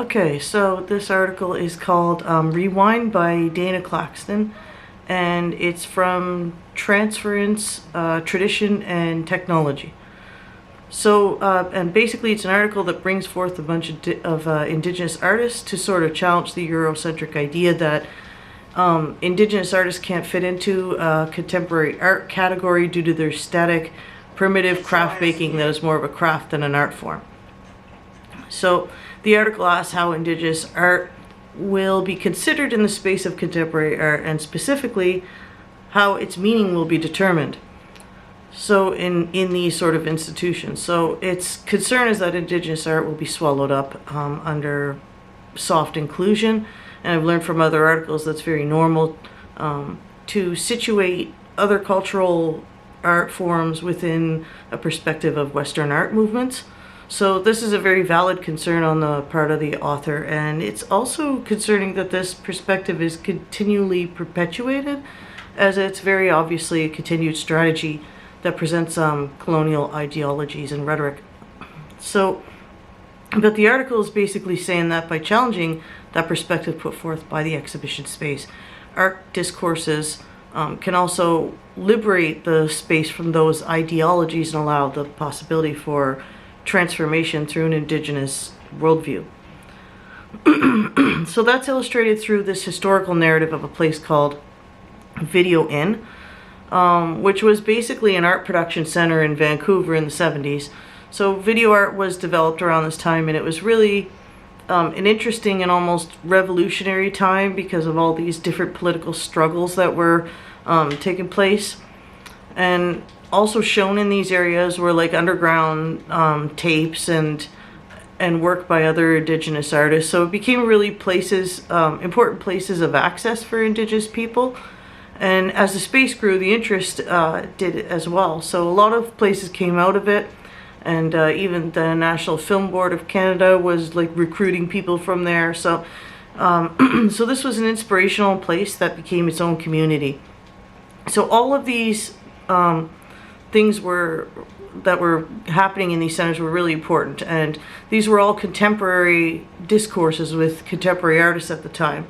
Okay, so this article is called Rewind by Dana Claxton, and it's from Transference, Tradition, and Technology. So, and basically it's an article that brings forth a bunch of Indigenous artists to sort of challenge the Eurocentric idea that Indigenous artists can't fit into a contemporary art category due to their static, primitive craft making that is more of a craft than an art form. So the article asks how Indigenous art will be considered in the space of contemporary art, and specifically how its meaning will be determined. So in these sort of institutions. So its concern is that Indigenous art will be swallowed up under soft inclusion. And I've learned from other articles that's very normal to situate other cultural art forms within a perspective of Western art movements. So this is a very valid concern on the part of the author, and it's also concerning that this perspective is continually perpetuated, as it's very obviously a continued strategy that presents colonial ideologies and rhetoric. So, but the article is basically saying that by challenging that perspective put forth by the exhibition space, art discourses can also liberate the space from those ideologies and allow the possibility for transformation through an Indigenous worldview. So that's illustrated through this historical narrative of a place called Video Inn, which was basically an art production center in Vancouver in the 70s. So video art was developed around this time, and it was really an interesting and almost revolutionary time because of all these different political struggles that were taking place. And also shown in these areas were like underground tapes and work by other Indigenous artists. So it became really places, important places of access for Indigenous people. And as the space grew, the interest did as well. So a lot of places came out of it, and even the National Film Board of Canada was like recruiting people from there. So, so this was an inspirational place that became its own community. So all of these things that were happening in these centers were really important, and these were all contemporary discourses with contemporary artists at the time.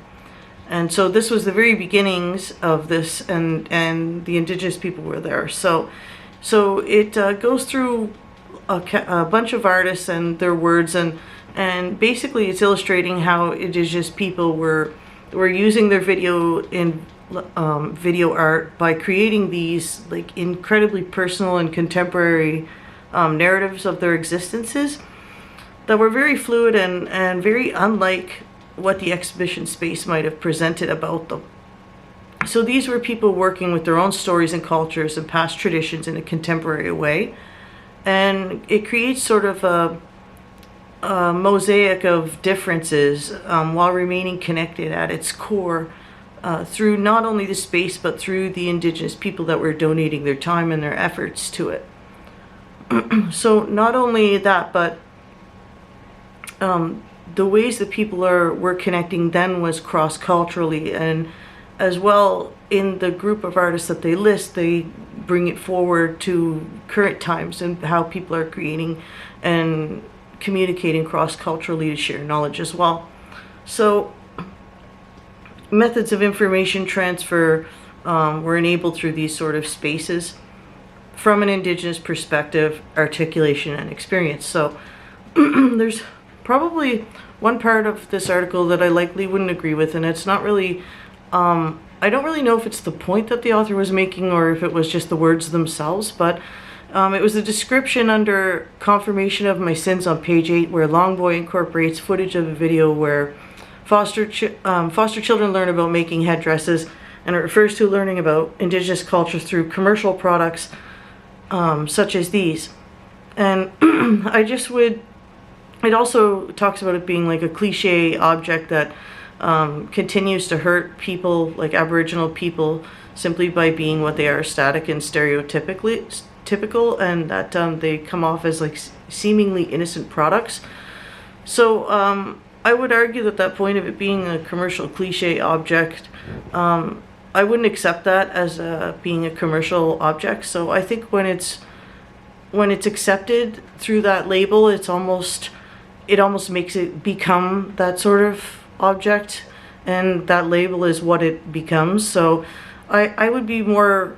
And so this was the very beginnings of this, and the Indigenous people were there. So it goes through a bunch of artists and their words, and basically it's illustrating how Indigenous people were using their video art by creating these like incredibly personal and contemporary narratives of their existences that were very fluid and very unlike what the exhibition space might have presented about them. So these were people working with their own stories and cultures and past traditions in a contemporary way, and it creates sort of a mosaic of differences while remaining connected at its core through not only the space but through the Indigenous people that were donating their time and their efforts to it. So not only that, but the ways that people were connecting then was cross-culturally, and as well in the group of artists that they list, they bring it forward to current times and how people are creating and communicating cross-culturally to share knowledge as well. So methods of information transfer were enabled through these sort of spaces from an Indigenous perspective, articulation, and experience. So there's probably one part of this article that I likely wouldn't agree with, and it's not really, I don't really know if it's the point that the author was making or if it was just the words themselves, but it was a description under Confirmation of My Sins on page 8, where Longboy incorporates footage of a video where foster children learn about making headdresses, and it refers to learning about Indigenous culture through commercial products such as these. And it also talks about it being like a cliche object that continues to hurt people, like Aboriginal people, simply by being what they are, static and typical, and that they come off as like seemingly innocent products. So I would argue that point of it being a commercial cliche object, I wouldn't accept that as being a commercial object. So I think when it's accepted through that label, it's almost it almost makes it become that sort of object, and that label is what it becomes. So I would be more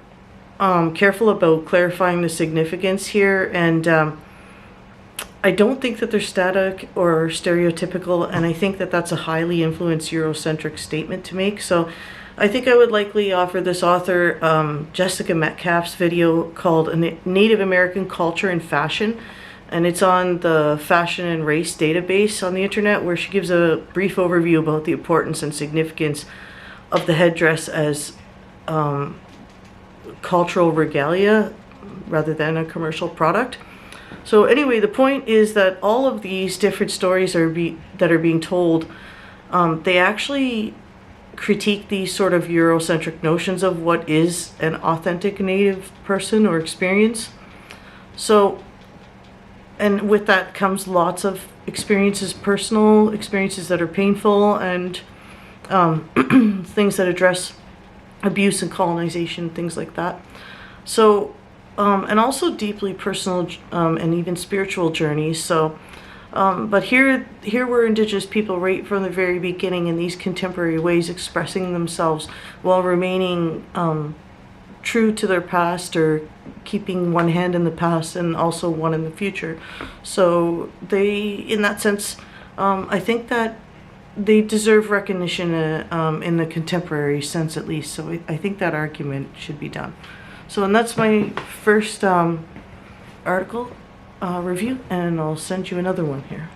careful about clarifying the significance here, and I don't think that they're static or stereotypical, and I think that that's a highly influenced Eurocentric statement to make. So I think I would likely offer this author Jessica Metcalf's video called Native American Culture and Fashion, and it's on the Fashion and Race database on the internet, where she gives a brief overview about the importance and significance of the headdress as cultural regalia rather than a commercial product. So anyway, the point is that all of these different stories that are being told, they actually critique these sort of Eurocentric notions of what is an authentic Native person or experience. So, and with that comes lots of experiences, personal experiences that are painful, and things that address abuse and colonization, things like that. So, and also deeply personal and even spiritual journeys. So, but here were Indigenous people right from the very beginning in these contemporary ways, expressing themselves while remaining true to their past, or keeping one hand in the past and also one in the future. So they, in that sense, I think that they deserve recognition in the contemporary sense, at least. So I think that argument should be done. So, and that's my first article review, and I'll send you another one here.